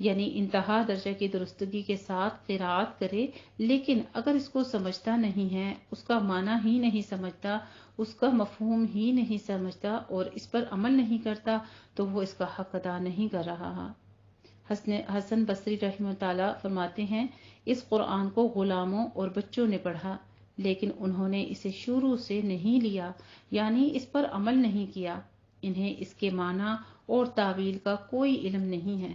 یعنی انتہا درجے کی درستگی کے ساتھ قرات کرے، لیکن اگر اس کو سمجھتا نہیں ہے، اس کا معنی ہی نہیں سمجھتا، اس کا مفہوم ہی نہیں سمجھتا اور اس پر عمل نہیں کرتا تو وہ اس کا حق ادا نہیں کر رہا۔ حسن بصری رحمہ تعالیٰ فرماتے ہیں، اس قرآن کو غلاموں اور بچوں نے پڑھا لیکن انہوں نے اسے شروع سے نہیں لیا، یعنی اس پر عمل نہیں کیا، انہیں اس کے معنی اور تعویل کا کوئی علم نہیں ہے۔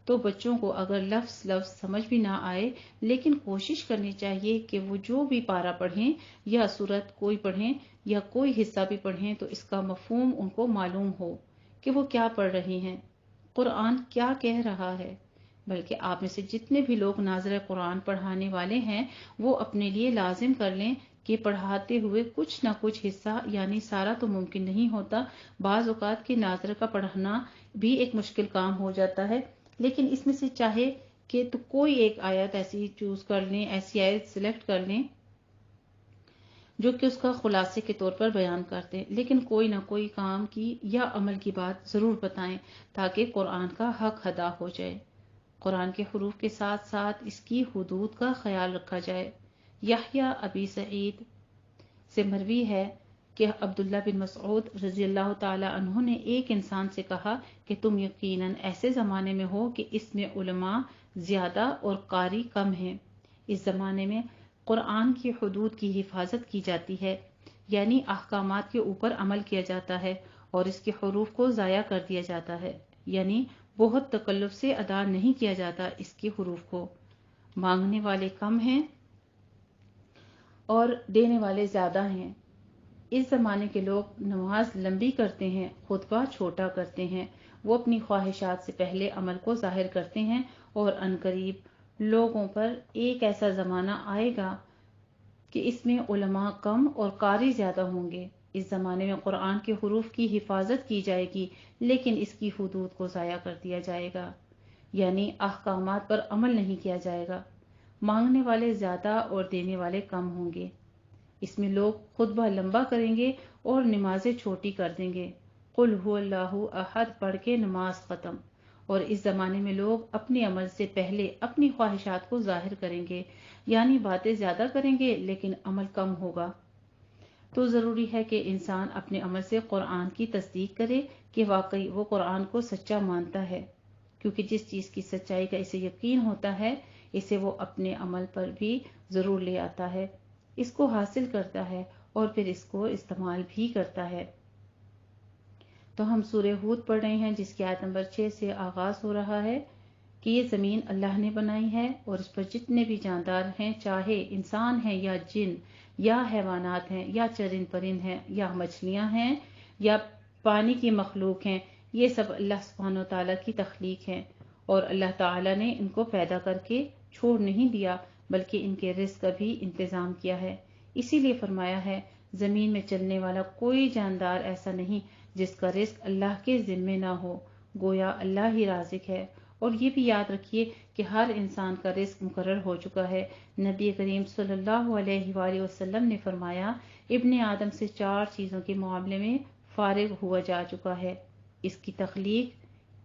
تو بچوں کو اگر لفظ لفظ سمجھ بھی نہ آئے لیکن کوشش کرنی چاہیے کہ وہ جو بھی پارہ پڑھیں یا سورت کوئی پڑھیں یا کوئی حصہ بھی پڑھیں تو اس کا مفہوم ان کو معلوم ہو کہ وہ کیا پڑھ رہے ہیں، قرآن کیا کہہ رہا ہے۔ بلکہ آپ میں سے جتنے بھی لوگ ناظر قرآن پڑھانے والے ہیں وہ اپنے لیے لازم کر لیں کہ پڑھاتے ہوئے کچھ نہ کچھ حصہ، یعنی سارا تو ممکن نہیں ہوتا، بعض اوقات کے ناظر کا پڑھنا بھی ایک مشکل کام ہو جاتا ہے، لیکن اس میں سے چاہے کہ تو کوئی ایک آیت ایسی چوز کر لیں، ایسی آیت سلیکٹ کر لیں جو کہ اس کا خلاصے کے طور پر بیان کرتے، لیکن کوئی نہ کوئی کام کی یا عمل کی بات ضرور بتائیں تاکہ قرآن کا حق ادا ہو جائے۔ قرآن کے حروف کے ساتھ ساتھ اس کی حدود کا خیال رکھا جائے۔ یحییٰ ابی سعید سے مروی ہے کہ عبداللہ بن مسعود رضی اللہ تعالی عنہ نے ایک انسان سے کہا کہ تم یقیناً ایسے زمانے میں ہو کہ اس میں علماء زیادہ اور قاری کم ہیں۔ اس زمانے میں قرآن کی حدود کی حفاظت کی جاتی ہے، یعنی احکامات کے اوپر عمل کیا جاتا ہے اور اس کے حروف کو ضائع کر دیا جاتا ہے، یعنی بہت تکلف سے ادا نہیں کیا جاتا اس کے حروف کو۔ مانگنے والے کم ہیں اور دینے والے زیادہ ہیں۔ اس زمانے کے لوگ نماز لمبی کرتے ہیں، خطبہ چھوٹا کرتے ہیں، وہ اپنی خواہشات سے پہلے عمل کو ظاہر کرتے ہیں اور عنقریب لوگوں پر ایک ایسا زمانہ آئے گا کہ اس میں علماء کم اور قاری زیادہ ہوں گے۔ اس زمانے میں قرآن کے حروف کی حفاظت کی جائے گی لیکن اس کی حدود کو ضائع کر دیا جائے گا، یعنی احکامات پر عمل نہیں کیا جائے گا۔ مانگنے والے زیادہ اور دینے والے کم ہوں گے۔ اس میں لوگ خطبہ لمبا کریں گے اور نمازیں چھوٹی کر دیں گے، قل هو اللہ احد پڑھ کے نماز ختم۔ اور اس زمانے میں لوگ اپنے عمل سے پہلے اپنی خواہشات کو ظاہر کریں گے، یعنی باتیں زیادہ کریں گے لیکن عمل کم ہوگا۔ تو ضروری ہے کہ انسان اپنے عمل سے قرآن کی تصدیق کرے کہ واقعی وہ قرآن کو سچا مانتا ہے، کیونکہ جس چیز کی سچائی کا اسے یقین ہوتا ہے اسے وہ اپنے عمل پر بھی ضرور لے آتا ہے، اس کو حاصل کرتا ہے اور پھر اس کو استعمال بھی کرتا ہے۔ تو ہم سورہ ہود پڑھ رہے ہیں جس کی آیت نمبر 6 سے آغاز ہو رہا ہے کہ یہ زمین اللہ نے بنائی ہے اور اس پر جتنے بھی جاندار ہیں، چاہے انسان ہیں یا جن یا حیوانات ہیں یا چرند پرند ہیں یا مچھلیاں ہیں یا پانی کی مخلوق ہیں، یہ سب اللہ سبحانہ وتعالیٰ کی تخلیق ہیں اور اللہ تعالیٰ نے ان کو پیدا کر کے چھوڑ نہیں دیا بلکہ ان کے رزق کا بھی انتظام کیا ہے۔ اسی لیے فرمایا ہے زمین میں چلنے والا کوئی جاندار ایسا نہیں جس کا رزق اللہ کے ذمے نہ ہو، گویا اللہ ہی رازق ہے۔ اور یہ بھی یاد رکھیے کہ ہر انسان کا رزق مقرر ہو چکا ہے۔ نبی کریم صلی اللہ علیہ وآلہ وسلم نے فرمایا ابن آدم سے 4 چیزوں کے معاملے میں فارغ ہوا جا چکا ہے: اس کی تخلیق،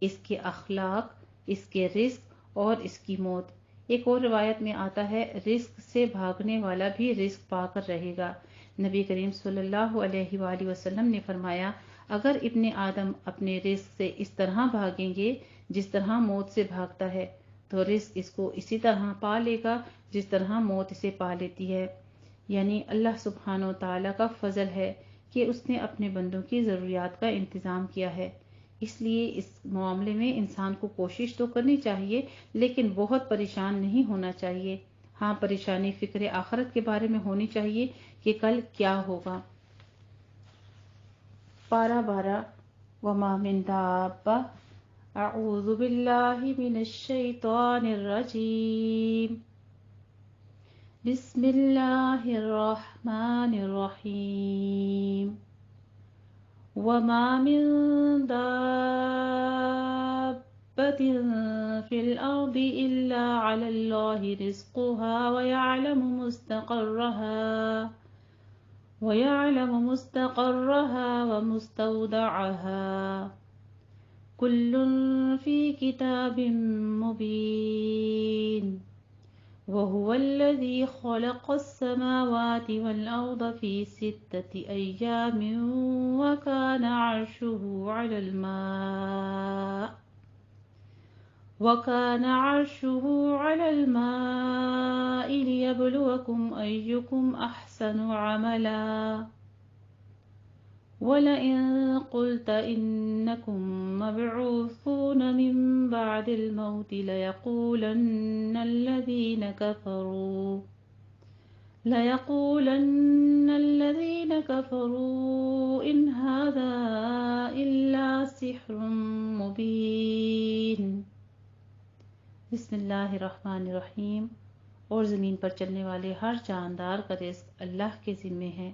اس کے اخلاق، اس کے رزق اور اس کی موت۔ ایک اور روایت میں آتا ہے رزق سے بھاگنے والا بھی رزق پا کر رہے گا۔ نبی کریم صلی اللہ علیہ وآلہ وسلم نے فرمایا اگر ابن آدم اپنے رزق سے اس طرح بھاگیں گے جس طرح موت سے بھاگتا ہے تو رزق اس کو اسی طرح پا لے گا جس طرح موت اسے پا لیتی ہے۔ یعنی اللہ سبحانہ وتعالیٰ کا فضل ہے کہ اس نے اپنے بندوں کی ضروریات کا انتظام کیا ہے۔ اس لیے اس معاملے میں انسان کو کوشش تو کرنی چاہیے لیکن بہت پریشان نہیں ہونا چاہیے۔ ہاں، پریشانی فکر آخرت کے بارے میں ہونی چاہیے کہ کل کیا ہوگا۔ پارہ 12 وما من دابہ اعوذ باللہ من الشیطان الرجیم بسم اللہ الرحمن الرحیم وما من دابة في الأرض إلا على الله رزقها ويعلم مستقرها ومستودعها كل في كتاب مبين وهو الذي خلق السماوات والأرض في 6 أيام وكان عرشه على الماء ليبلوكم أيكم أحسن عملا ولئن قلت إنكم مبعوثون من بعد الموت ليقولن الذين كفروا إن هذا إلا سحر مبين. بسم اللہ الرحمن الرحیم. اور زمین پر چلنے والے ہر جاندار کا رزق اللہ کے ذمے ہے،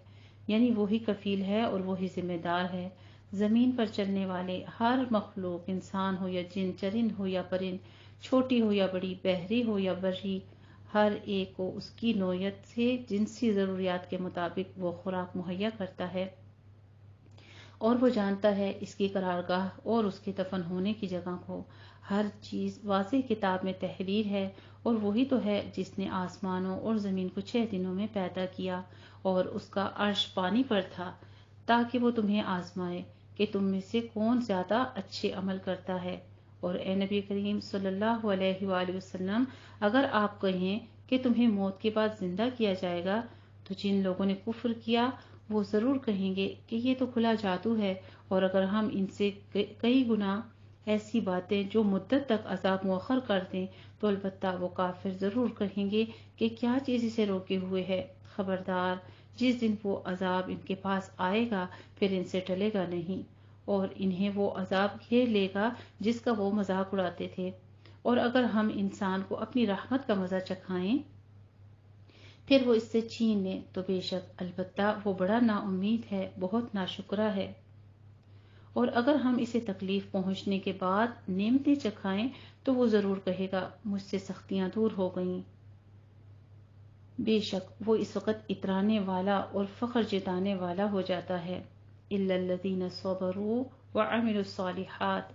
یعنی وہی کفیل ہے اور وہی ذمہ دار ہے. زمین پر چلنے والے ہر مخلوق، انسان ہو یا جن، چرند ہو یا پرند، چھوٹی ہو یا بڑی، بحری ہو یا بری، ہر ایک کو اس کی نوعیت سے جنسی ضروریات کے مطابق وہ خوراک مہیا کرتا ہے، اور وہ جانتا ہے اس کی قرارگاہ اور اس کے دفن ہونے کی جگہ کو. ہر چیز واضح کتاب میں تحریر ہے، اور وہی تو ہے جس نے آسمانوں اور زمین کو 6 دنوں میں پیدا کیا، اور اس کا عرش پانی پر تھا، تاکہ وہ تمہیں آزمائے کہ تم میں سے کون زیادہ اچھے عمل کرتا ہے. اور اے نبی کریم صلی اللہ علیہ وآلہ وسلم، اگر آپ کہیں کہ تمہیں موت کے بعد زندہ کیا جائے گا، تو جن لوگوں نے کفر کیا وہ ضرور کہیں گے کہ یہ تو کھلا جادو ہے، اور اگر ہم ان سے کئی گنا ایسی باتیں جو مدت تک عذاب مؤخر کر دیں تو البتہ وہ کافر ضرور کہیں گے کہ کیا چیز اسے روکے ہوئے ہے. خبردار، جس دن وہ عذاب ان کے پاس آئے گا پھر ان سے ٹلے گا نہیں، اور انہیں وہ عذاب گھیر لے گا جس کا وہ مذاق اڑاتے تھے. اور اگر ہم انسان کو اپنی رحمت کا مزہ چکھائیں پھر وہ اس سے چھین لیں تو بے شک البتہ وہ بڑا نا امید ہے، بہت ناشکرا ہے. اور اگر ہم اسے تکلیف پہنچنے کے بعد نعمتیں چکھائیں تو وہ ضرور کہے گا مجھ سے سختیاں دور ہو گئیں. بے شک وہ اس وقت اترانے والا اور فخر جتانے والا ہو جاتا ہے. الا الذین صبروا وعملوا الصالحات.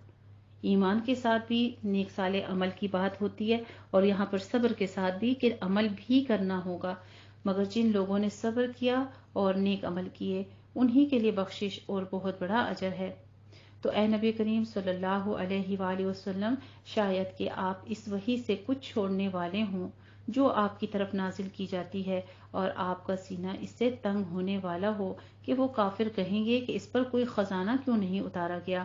ایمان کے ساتھ بھی نیک صالح عمل کی بات ہوتی ہے، اور یہاں پر صبر کے ساتھ بھی کہ عمل بھی کرنا ہوگا، مگر جن لوگوں نے صبر کیا اور نیک عمل کیے انہی کے لیے بخشش اور بہت بڑا اجر ہے. تو اے نبی کریم صلی اللہ علیہ وآلہ وسلم، شاید کہ آپ اس وحی سے کچھ چھوڑنے والے ہوں جو آپ کی طرف نازل کی جاتی ہے، اور آپ کا سینہ اس سے تنگ ہونے والا ہو کہ وہ کافر کہیں گے کہ اس پر کوئی خزانہ کیوں نہیں اتارا گیا،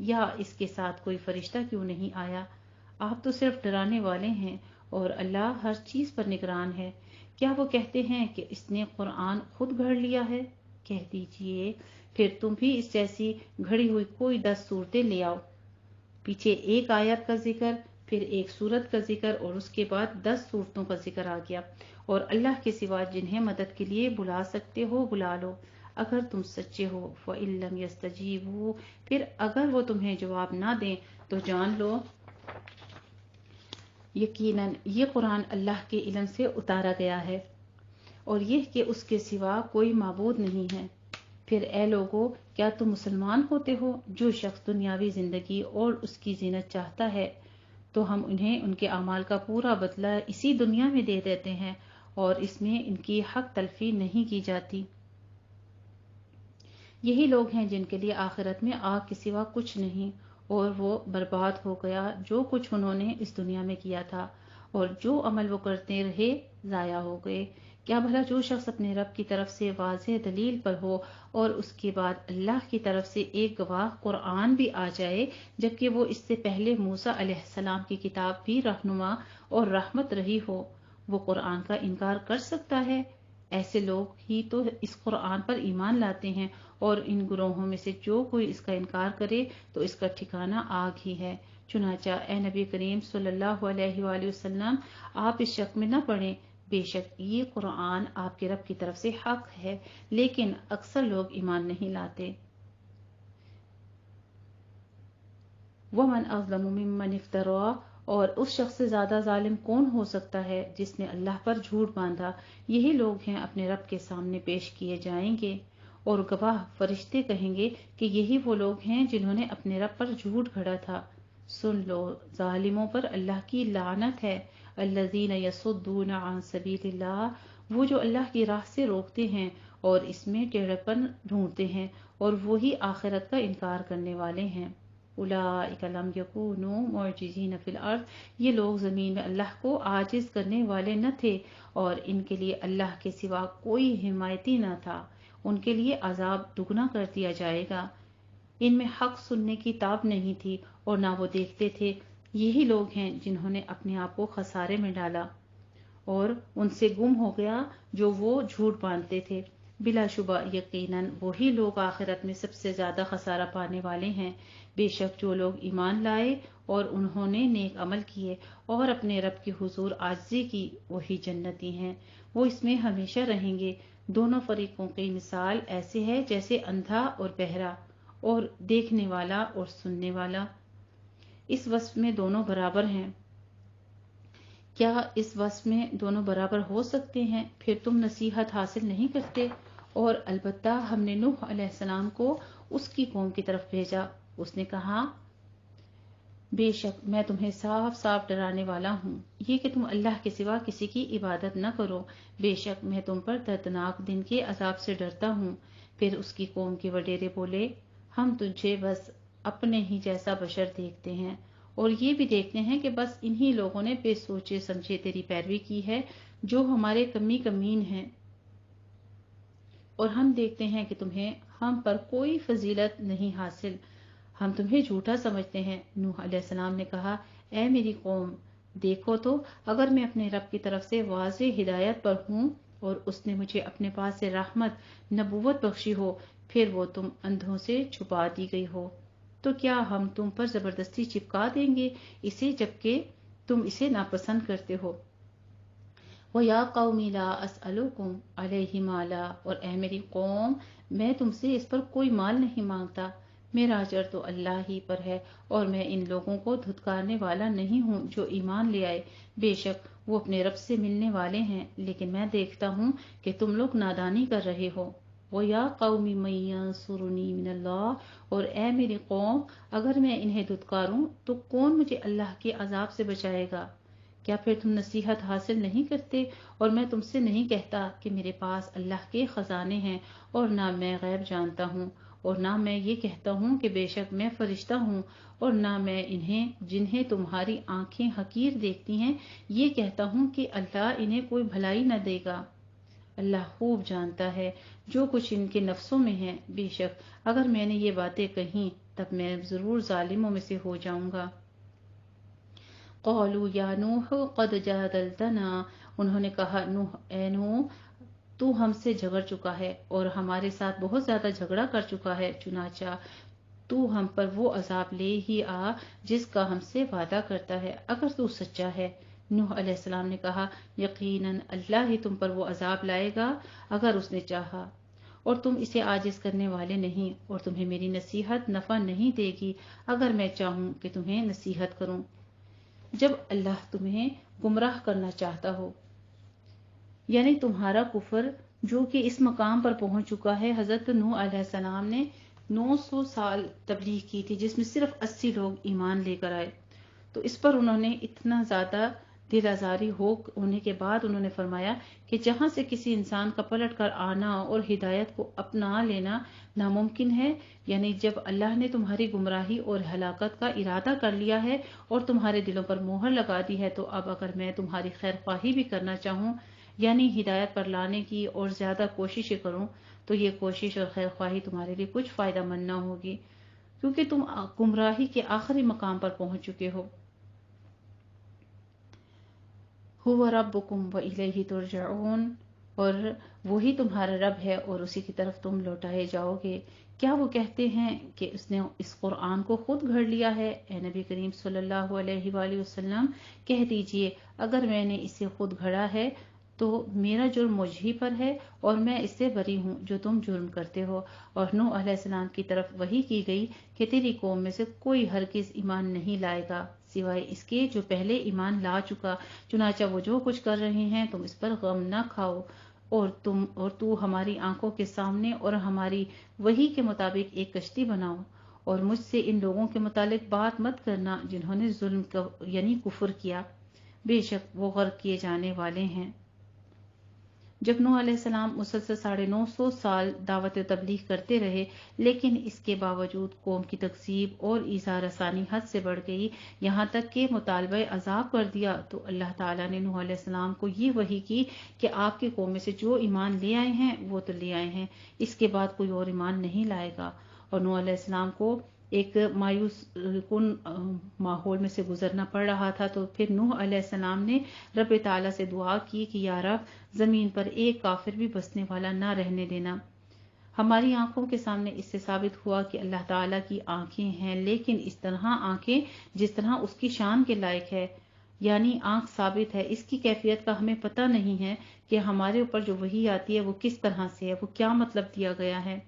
یا اس کے ساتھ کوئی فرشتہ کیوں نہیں آیا. آپ تو صرف ڈرانے والے ہیں، اور اللہ ہر چیز پر نگران ہے. کیا وہ کہتے ہیں کہ اس نے قرآن خود گھڑ لیا ہے؟ کہہ دیجئے پھر تم بھی اس جیسی گھڑی ہوئی کوئی 10 صورتیں لے آؤ. پیچھے ایک آیت کا ذکر، پھر ایک صورت کا ذکر، اور اس کے بعد 10 صورتوں کا ذکر آ گیا. اور اللہ کے سوا جنہیں مدد کے لیے بلا سکتے ہو بلا لو اگر تم سچے ہو. فَإِن لَّمْ يَسْتَجِيبُوا. پھر اگر وہ تمہیں جواب نہ دیں تو جان لو یقیناً یہ قرآن اللہ کے علم سے اتارا گیا ہے، اور یہ کہ اس کے سوا کوئی معبود نہیں ہے. پھر اے لوگو، کیا تم مسلمان ہوتے ہو؟ جو شخص دنیاوی زندگی اور اس کی زینت چاہتا ہے تو ہم انہیں ان کے اعمال کا پورا بدلہ اسی دنیا میں دے دیتے ہیں، اور اس میں ان کی حق تلفی نہیں کی جاتی. یہی لوگ ہیں جن کے لیے آخرت میں آگ کے سوا کچھ نہیں، اور وہ برباد ہو گیا جو کچھ انہوں نے اس دنیا میں کیا تھا، اور جو عمل وہ کرتے رہے ضائع ہو گئے. کیا بھلا جو شخص اپنے رب کی طرف سے واضح دلیل پر ہو اور اس کے بعد اللہ کی طرف سے ایک گواہ قرآن بھی آ جائے، جبکہ وہ اس سے پہلے موسیٰ علیہ السلام کی کتاب بھی رہنما اور رحمت رہی ہو، وہ قرآن کا انکار کر سکتا ہے؟ ایسے لوگ ہی تو اس قرآن پر ایمان لاتے ہیں، اور ان گروہوں میں سے جو کوئی اس کا انکار کرے تو اس کا ٹھکانہ آگ ہی ہے. چنانچہ اے نبی کریم صلی اللہ علیہ وآلہ وسلم، آپ اس شک میں نہ پڑیں، بے شک یہ قرآن آپ کے رب کی طرف سے حق ہے، لیکن اکثر لوگ ایمان نہیں لاتے. وَمَنْ أَظْلَمُ مِمَّنِ افْتَرَىٰ. اور اس شخص سے زیادہ ظالم کون ہو سکتا ہے جس نے اللہ پر جھوٹ باندھا. یہی لوگ ہیں اپنے رب کے سامنے پیش کیے جائیں گے، اور گواہ فرشتے کہیں گے کہ یہی وہ لوگ ہیں جنہوں نے اپنے رب پر جھوٹ گھڑا تھا۔ سن لو، ظالموں پر اللہ کی لعنت ہے۔ الذین یصدون عن سبیل اللہ، وہ جو اللہ کی راہ سے روکتے ہیں اور اس میں ٹیڑھپن ڈھونڈتے ہیں، اور وہی آخرت کا انکار کرنے والے ہیں۔ اولئک لم یکونوا معجزین فی الارض، یہ لوگ زمین میں اللہ کو عاجز کرنے والے نہ تھے، اور ان کے لیے اللہ کے سوا کوئی حمایتی نہ تھا۔ ان کے لیے عذاب دگنا کر دیا جائے گا۔ ان میں حق سننے کی تاب نہیں تھی اور نہ وہ دیکھتے تھے۔ یہی لوگ ہیں جنہوں نے اپنے آپ کو خسارے میں ڈالا اور ان سے گم ہو گیا جو وہ جھوٹ باندھتے تھے۔ بلا شبہ یقیناً وہی لوگ آخرت میں سب سے زیادہ خسارہ پانے والے ہیں۔ بے شک جو لوگ ایمان لائے اور انہوں نے نیک عمل کیے اور اپنے رب کے حضور عاجزی کی، وہی جنتی ہیں، وہ اس میں ہمیشہ رہیں گے۔ دونوں فریقوں کی مثال ایسے ہے جیسے اندھا اور بہرا، اور دیکھنے والا اور سننے والا۔ اس وصف میں دونوں برابر ہیں۔ کیا اس وصف میں دونوں برابر ہو سکتے ہیں؟ پھر تم نصیحت حاصل نہیں کرتے؟ اور البتہ ہم نے نوح علیہ السلام کو اس کی قوم کی طرف بھیجا۔ اس نے کہا، بے شک میں تمہیں صاف صاف ڈرانے والا ہوں، یہ کہ تم اللہ کے سوا کسی کی عبادت نہ کرو۔ بے شک میں تم پر دردناک دن کے عذاب سے ڈرتا ہوں۔ پھر اس کی قوم کے وڈیرے بولے، ہم تجھے بس اپنے ہی جیسا بشر دیکھتے ہیں، اور یہ بھی دیکھتے ہیں کہ بس انہی لوگوں نے بے سوچے سمجھے تیری پیروی کی ہے جو ہمارے کمین ہیں، اور ہم دیکھتے ہیں کہ تمہیں ہم پر کوئی فضیلت نہیں حاصل، ہم تمہیں جھوٹا سمجھتے ہیں۔ نوح علیہ السلام نے کہا، اے میری قوم، دیکھو تو اگر میں اپنے رب کی طرف سے واضح ہدایت پر ہوں اور اس نے مجھے اپنے پاس سے رحمت نبوت بخشی ہو، پھر وہ تم اندھوں سے چھپا دی گئی ہو، تو کیا ہم تم پر زبردستی چپکا دیں گے اسے جبکہ تم اسے ناپسند کرتے ہو؟ وَيَا قَوْمِ لَا أَسْأَلُكُمْ عَلَيْهِ مَالًا، اور اے میری قوم، میں تم سے اس پر کوئی مال نہیں مانگتا، میرا اجر تو اللہ ہی پر ہے، اور میں ان لوگوں کو دھتکارنے والا نہیں ہوں جو ایمان لے آئے۔ بے شک وہ اپنے رب سے ملنے والے ہیں، لیکن میں دیکھتا ہوں کہ تم لوگ نادانی کر رہے ہو۔ وَيَا قَوْمِ مَن يَنصُرُنِي مِنَ اللَّهِ، اور اے میری قوم، اگر میں انہیں دھتکاروں تو کون مجھے اللہ کے عذاب سے بچائے گا؟ کیا پھر تم نصیحت حاصل نہیں کرتے؟ اور میں تم سے نہیں کہتا کہ میرے پاس اللہ کے خزانے ہیں، اور نہ میں غیب جانتا ہوں، اور نہ میں یہ کہتا ہوں کہ بے شک میں فرشتہ ہوں، اور نہ میں انہیں جنہیں تمہاری آنکھیں حقیر دیکھتی ہیں یہ کہتا ہوں کہ اللہ انہیں کوئی بھلائی نہ دے گا۔ اللہ خوب جانتا ہے جو کچھ ان کے نفسوں میں ہے۔ بے شک اگر میں نے یہ باتیں کہیں تب میں ضرور ظالموں میں سے ہو جاؤں گا۔ قالوا یا نوح قد جادلتنا، انہوں نے کہا، اے نوح، تو ہم سے جھگڑ چکا ہے اور ہمارے ساتھ بہت زیادہ جھگڑا کر چکا ہے، چنانچہ تو ہم پر وہ عذاب لے ہی آ جس کا ہم سے وعدہ کرتا ہے اگر تو سچا ہے۔ نوح علیہ السلام نے کہا، یقیناً اللہ ہی تم پر وہ عذاب لائے گا اگر اس نے چاہا، اور تم اسے عاجز کرنے والے نہیں، اور تمہیں میری نصیحت نفع نہیں دے گی اگر میں چاہوں کہ تمہیں نصیحت کروں۔ جب اللہ تمہیں گمراہ کرنا چاہتا ہو، یعنی تمہارا کفر جو کہ اس مقام پر پہنچ چکا ہے۔ حضرت نوح علیہ السلام نے 900 سال تبلیغ کی تھی جس میں صرف 80 لوگ ایمان لے کر آئے، تو اس پر انہوں نے اتنا زیادہ دل آزاری ہونے کے بعد انہوں نے فرمایا کہ جہاں سے کسی انسان کا پلٹ کر آنا اور ہدایت کو اپنا لینا ناممکن ہے، یعنی جب اللہ نے تمہاری گمراہی اور ہلاکت کا ارادہ کر لیا ہے اور تمہارے دلوں پر مہر لگا دی ہے، تو اب اگر میں تمہاری خیر خواہی بھی کرنا چاہوں، یعنی ہدایت پر لانے کی اور زیادہ کوششیں کروں، تو یہ کوشش اور خیر خواہی تمہارے لیے کچھ فائدہ مند نہ ہوگی، کیونکہ تم گمراہی کے آخری مقام پر پہنچ چکے ہو۔ هو ربکم وإلیہ ترجعون، اور وہی تمہارا رب ہے اور اسی کی طرف تم لوٹائے جاؤ گے۔ کیا وہ کہتے ہیں کہ اس نے اس قرآن کو خود گھڑ لیا ہے؟ اے نبی کریم صلی اللہ علیہ وآلہ وسلم، کہہ دیجئے، اگر میں نے اسے خود گھڑا ہے تو میرا جرم مجھ ہی پر ہے، اور میں اس سے بری ہوں جو تم جرم کرتے ہو۔ اور نوح علیہ السلام کی طرف وحی کی گئی کہ تیری قوم میں سے کوئی ہرگز ایمان نہیں لائے گا سوائے اس کے جو پہلے ایمان لا چکا، چنانچہ وہ جو کچھ کر رہے ہیں تم اس پر غم نہ کھاؤ، اور تو ہماری آنکھوں کے سامنے اور ہماری وحی کے مطابق ایک کشتی بناؤ، اور مجھ سے ان لوگوں کے متعلق بات مت کرنا جنہوں نے ظلم یعنی کفر کیا، بے شک وہ غرق کیے جانے والے ہیں۔ جب نوح علیہ السلام مسلسل 950 سال دعوت و تبلیغ کرتے رہے، لیکن اس کے باوجود قوم کی تکذیب اور ایذا رسانی حد سے بڑھ گئی، یہاں تک کہ مطالبہ عذاب کر دیا، تو اللہ تعالیٰ نے نوح علیہ السلام کو یہ وحی کی کہ آپ کی قوم میں سے جو ایمان لے آئے ہیں وہ تو لے آئے ہیں، اس کے بعد کوئی اور ایمان نہیں لائے گا۔ اور نوح علیہ السلام کو ایک مایوس کن ماحول میں سے گزرنا پڑ رہا تھا، تو پھر نوح علیہ السلام نے رب تعالیٰ سے دعا کی کہ یا رب، زمین پر ایک کافر بھی بسنے والا نہ رہنے دینا۔ ہماری آنکھوں کے سامنے اس سے ثابت ہوا کہ اللہ تعالیٰ کی آنکھیں ہیں، لیکن اس طرح آنکھیں جس طرح اس کی شان کے لائق ہے، یعنی آنکھ ثابت ہے، اس کی کیفیت کا ہمیں پتہ نہیں ہے کہ ہمارے اوپر جو وحی آتی ہے وہ کس طرح سے ہے، وہ کیا مطلب دیا گیا ہے۔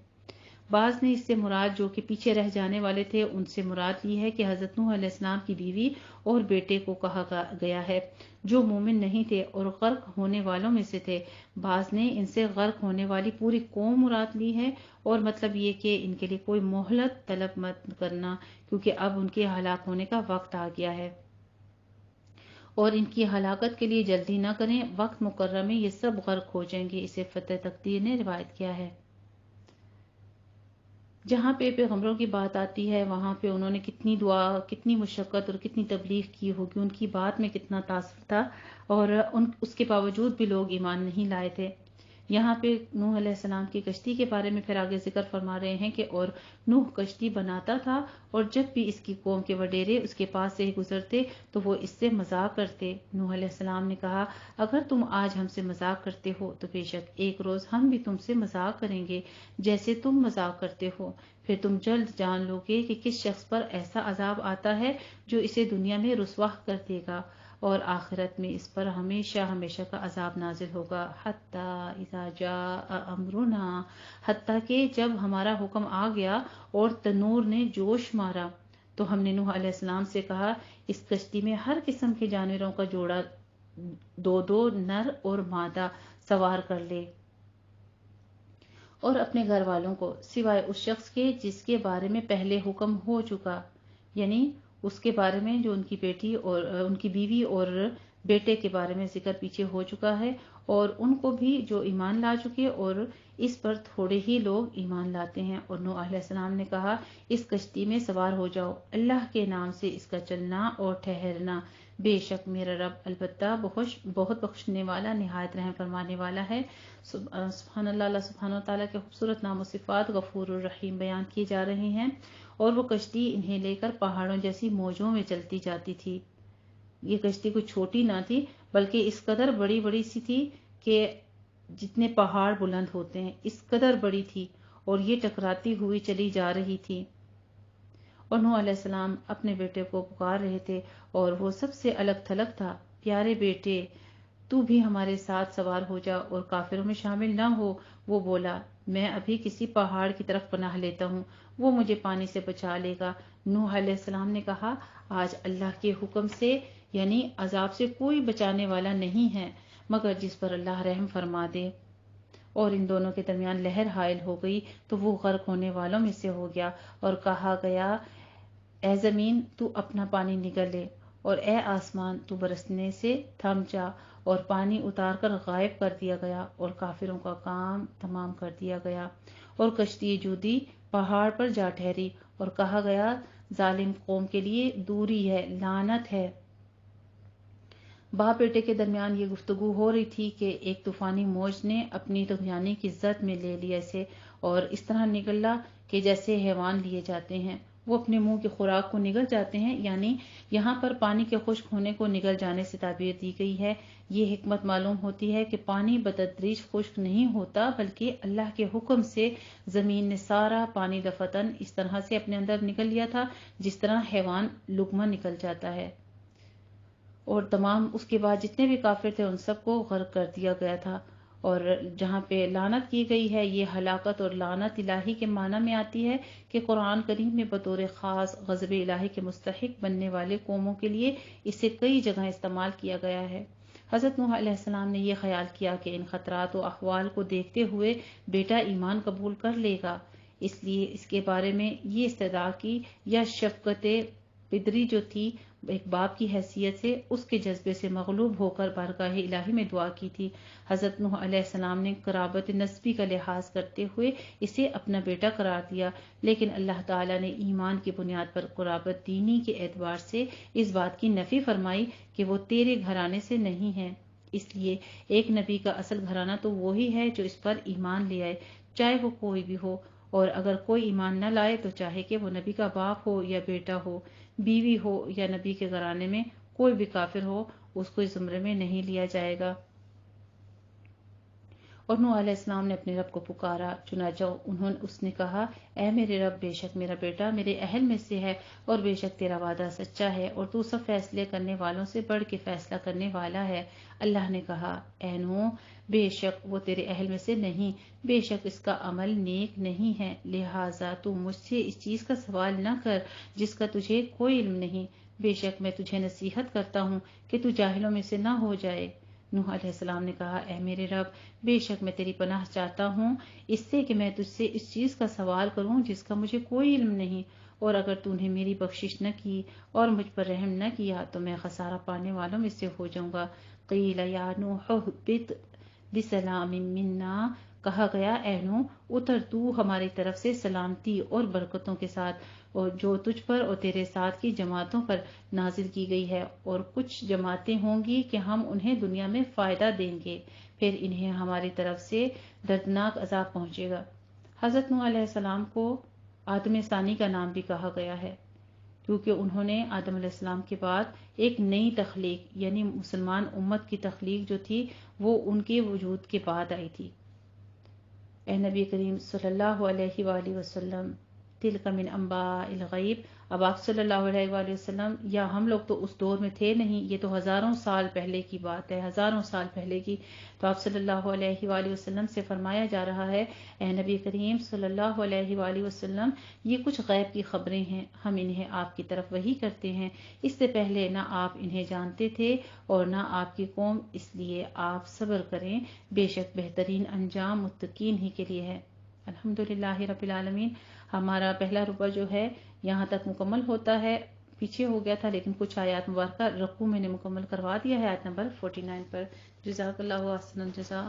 بعض نے اس سے مراد جو کہ پیچھے رہ جانے والے تھے ان سے مراد لی ہے کہ حضرت نوح علیہ السلام کی بیوی اور بیٹے کو کہا گیا ہے جو مومن نہیں تھے اور غرق ہونے والوں میں سے تھے۔ بعض نے ان سے غرق ہونے والی پوری قوم مراد لی ہے، اور مطلب یہ کہ ان کے لیے کوئی مہلت طلب مت کرنا، کیونکہ اب ان کے ہلاک ہونے کا وقت آ گیا ہے، اور ان کی ہلاکت کے لیے جلدی نہ کریں، وقت مقرر میں یہ سب غرق ہو جائیں گے۔ اسے فتح تقدیر نے روایت کیا ہے۔ جہاں پہ پیغمبروں کی بات آتی ہے وہاں پہ انہوں نے کتنی دعا، کتنی مشقت اور کتنی تبلیغ کی ہوگی، ان کی بات میں کتنا تاثر تھا، اور اس کے باوجود بھی لوگ ایمان نہیں لائے تھے۔ یہاں پہ نوح علیہ السلام کی کشتی کے بارے میں پھر آگے ذکر فرما رہے ہیں کہ اور نوح کشتی بناتا تھا، اور جب بھی اس کی قوم کے وڈیرے اس کے پاس سے ہی گزرتے تو وہ اس سے مذاق کرتے۔ نوح علیہ السلام نے کہا، اگر تم آج ہم سے مذاق کرتے ہو تو بے شک ایک روز ہم بھی تم سے مذاق کریں گے جیسے تم مذاق کرتے ہو، پھر تم جلد جان لو گے کہ کس شخص پر ایسا عذاب آتا ہے جو اسے دنیا میں رسوا کر دے گا، اور آخرت میں اس پر ہمیشہ ہمیشہ کا عذاب نازل ہوگا۔ حتیٰ اذا جاء امرنا، حتیٰ کہ جب ہمارا حکم آ گیا اور تنور نے جوش مارا، تو ہم نے نوح علیہ السلام سے کہا، اس کشتی میں ہر قسم کے جانوروں کا جوڑا 2 نر اور مادہ سوار کر لے، اور اپنے گھر والوں کو سوائے اس شخص کے جس کے بارے میں پہلے حکم ہو چکا، یعنی اس کے بارے میں جو ان کی بیٹی اور ان کی بیوی اور بیٹے کے بارے میں ذکر پیچھے ہو چکا ہے، اور ان کو بھی جو ایمان لا چکے، اور اس پر تھوڑے ہی لوگ ایمان لاتے ہیں۔ اور نوح علیہ السلام نے کہا، اس کشتی میں سوار ہو جاؤ، اللہ کے نام سے اس کا چلنا اور ٹھہرنا، بے شک میرا رب البتہ بہت بخشنے والا، نہایت رحم فرمانے والا ہے۔ سبحان اللہ، اللہ سبحانہ وتعالیٰ کے خوبصورت نام و صفات غفور الرحیم بیان کی جا رہی ہیں، اور وہ کشتی انہیں لے کر پہاڑوں جیسی موجوں میں چلتی جاتی تھی۔ یہ کشتی کوئی چھوٹی نہ تھی بلکہ اس قدر بڑی بڑی سی تھی کہ جتنے پہاڑ بلند ہوتے ہیں اس قدر بڑی تھی، اور یہ ٹکراتی ہوئی چلی جا رہی تھی۔ اور نوح علیہ السلام اپنے بیٹے کو پکار رہے تھے اور وہ سب سے الگ تھلگ تھا، پیارے بیٹے تو بھی ہمارے ساتھ سوار ہو جا اور کافروں میں شامل نہ ہو۔ وہ بولا، میں ابھی کسی پہاڑ کی طرف پناہ لیتا ہوں، وہ مجھے پانی سے بچا لے گا۔ نوح علیہ السلام نے کہا، آج اللہ کے حکم سے یعنی عذاب سے کوئی بچانے والا نہیں ہے مگر جس پر اللہ رحم فرما دے۔ اور ان دونوں کے درمیان لہر حائل ہو گئی تو وہ غرق ہونے والوں میں سے ہو گیا، اور کہا گیا، اے زمین تو اپنا پانی نگل لے، اور اے آسمان تو برسنے سے تھم جا، اور پانی اتار کر غائب کر دیا گیا، اور کافروں کا کام تمام کر دیا گیا، اور کشتی جودی پہاڑ پر جا ٹھہری، اور کہا گیا، ظالم قوم کے لیے دوری ہے، لعنت ہے۔ باپ بیٹے کے درمیان یہ گفتگو ہو رہی تھی کہ ایک طوفانی موج نے اپنی طغیانی کی زد میں لے لیا اسے، اور اس طرح نگلا کہ جیسے حیوان لیے جاتے ہیں، وہ اپنے منہ کی خوراک کو نگل جاتے ہیں، یعنی یہاں پر پانی کے خشک ہونے کو نگل جانے سے تعبیر دی گئی ہے۔ یہ حکمت معلوم ہوتی ہے کہ پانی بتدریج خشک نہیں ہوتا، بلکہ اللہ کے حکم سے زمین نے سارا پانی دفعتاً اس طرح سے اپنے اندر نگل لیا تھا جس طرح حیوان لقمہ نکل جاتا ہے، اور تمام اس کے بعد جتنے بھی کافر تھے ان سب کو غرق کر دیا گیا تھا۔ اور جہاں پہ لعنت کی گئی ہے، یہ ہلاکت اور لعنت الہی کے معنی میں آتی ہے کہ قرآن کریم میں بطور خاص غضب الہی کے مستحق بننے والے قوموں کے لیے اسے کئی جگہ استعمال کیا گیا ہے۔ حضرت نوح علیہ السلام نے یہ خیال کیا کہ ان خطرات و احوال کو دیکھتے ہوئے بیٹا ایمان قبول کر لے گا، اس لیے اس کے بارے میں یہ استدعا کی یا شفقت پدری جو تھی ایک باپ کی حیثیت سے اس کے جذبے سے مغلوب ہو کر بارگاہ الہی میں دعا کی تھی۔ حضرت نوح علیہ السلام نے قرابت نسبی کا لحاظ کرتے ہوئے اسے اپنا بیٹا قرار دیا، لیکن اللہ تعالیٰ نے ایمان کی بنیاد پر قرابت دینی کے اعتبار سے اس بات کی نفی فرمائی کہ وہ تیرے گھرانے سے نہیں ہے۔ اس لیے ایک نبی کا اصل گھرانہ تو وہی ہے جو اس پر ایمان لے آئے، چاہے وہ کوئی بھی ہو، اور اگر کوئی ایمان نہ لائے تو چاہے کہ وہ نبی کا باپ ہو یا بیٹا ہو، بیوی ہو یا نبی کے گھرانے میں کوئی بھی کافر ہو، اس کو اس زمرے میں نہیں لیا جائے گا۔ اور نوح علیہ السلام نے اپنے رب کو پکارا، چنانچہ اس نے کہا، اے میرے رب، بے شک میرا بیٹا میرے اہل میں سے ہے، اور بے شک تیرا وعدہ سچا ہے، اور تو سب فیصلے کرنے والوں سے بڑھ کے فیصلہ کرنے والا ہے۔ اللہ نے کہا، اے نوح، بے شک وہ تیرے اہل میں سے نہیں، بے شک اس کا عمل نیک نہیں ہے، لہٰذا تو مجھ سے اس چیز کا سوال نہ کر جس کا تجھے کوئی علم نہیں، بے شک میں تجھے نصیحت کرتا ہوں کہ تو جاہلوں میں سے نہ ہو جائے۔ نوح علیہ السلام نے کہا، اے میرے رب، بے شک میں تیری پناہ چاہتا ہوں اس سے کہ میں تجھ سے اس چیز کا سوال کروں جس کا مجھے کوئی علم نہیں، اور اگر تو نے میری بخشش نہ کی اور مجھ پر رحم نہ کیا تو میں خسارہ پانے والوں میں سے ہو جاؤں گا۔ قیل یا نوح اہبط بسلام منا، کہا گیا، اے نوح، اتر تو ہماری طرف سے سلامتی اور برکتوں کے ساتھ، اور جو تجھ پر اور تیرے ساتھ کی جماعتوں پر نازل کی گئی ہے، اور کچھ جماعتیں ہوں گی کہ ہم انہیں دنیا میں فائدہ دیں گے، پھر انہیں ہماری طرف سے دردناک عذاب پہنچے گا۔ حضرت نوح علیہ السلام کو آدم ثانی کا نام بھی کہا گیا ہے، کیونکہ انہوں نے آدم علیہ السلام کے بعد ایک نئی تخلیق یعنی مسلمان امت کی تخلیق جو تھی وہ ان کے وجود کے بعد آئی تھی۔ اے نبی کریم صلی اللہ علیہ وآلہ وسلم، تلک من انباء الغیب، اب آپ صلی اللہ علیہ وآلہ وسلم یا ہم لوگ تو اس دور میں تھے نہیں، یہ تو ہزاروں سال پہلے کی بات ہے، ہزاروں سال پہلے کی، تو آپ صلی اللہ علیہ وآلہ وسلم سے فرمایا جا رہا ہے، اے نبی کریم صلی اللہ علیہ وآلہ وسلم، یہ کچھ غیب کی خبریں ہیں، ہم انہیں آپ کی طرف وحی کرتے ہیں، اس سے پہلے نہ آپ انہیں جانتے تھے اور نہ آپ کی قوم، اس لیے آپ صبر کریں، بے شک بہترین انجام متقین ہی کے لیے ہے۔ الحمدللہ رب العالمین۔ ہمارا پہلا ربع جو ہے یہاں تک مکمل ہوتا ہے، پیچھے ہو گیا تھا لیکن کچھ آیات مبارکہ رکوع میں نے مکمل کروا دیا ہے آیت نمبر 49 پر۔ جزاک اللہ احسن الجزا۔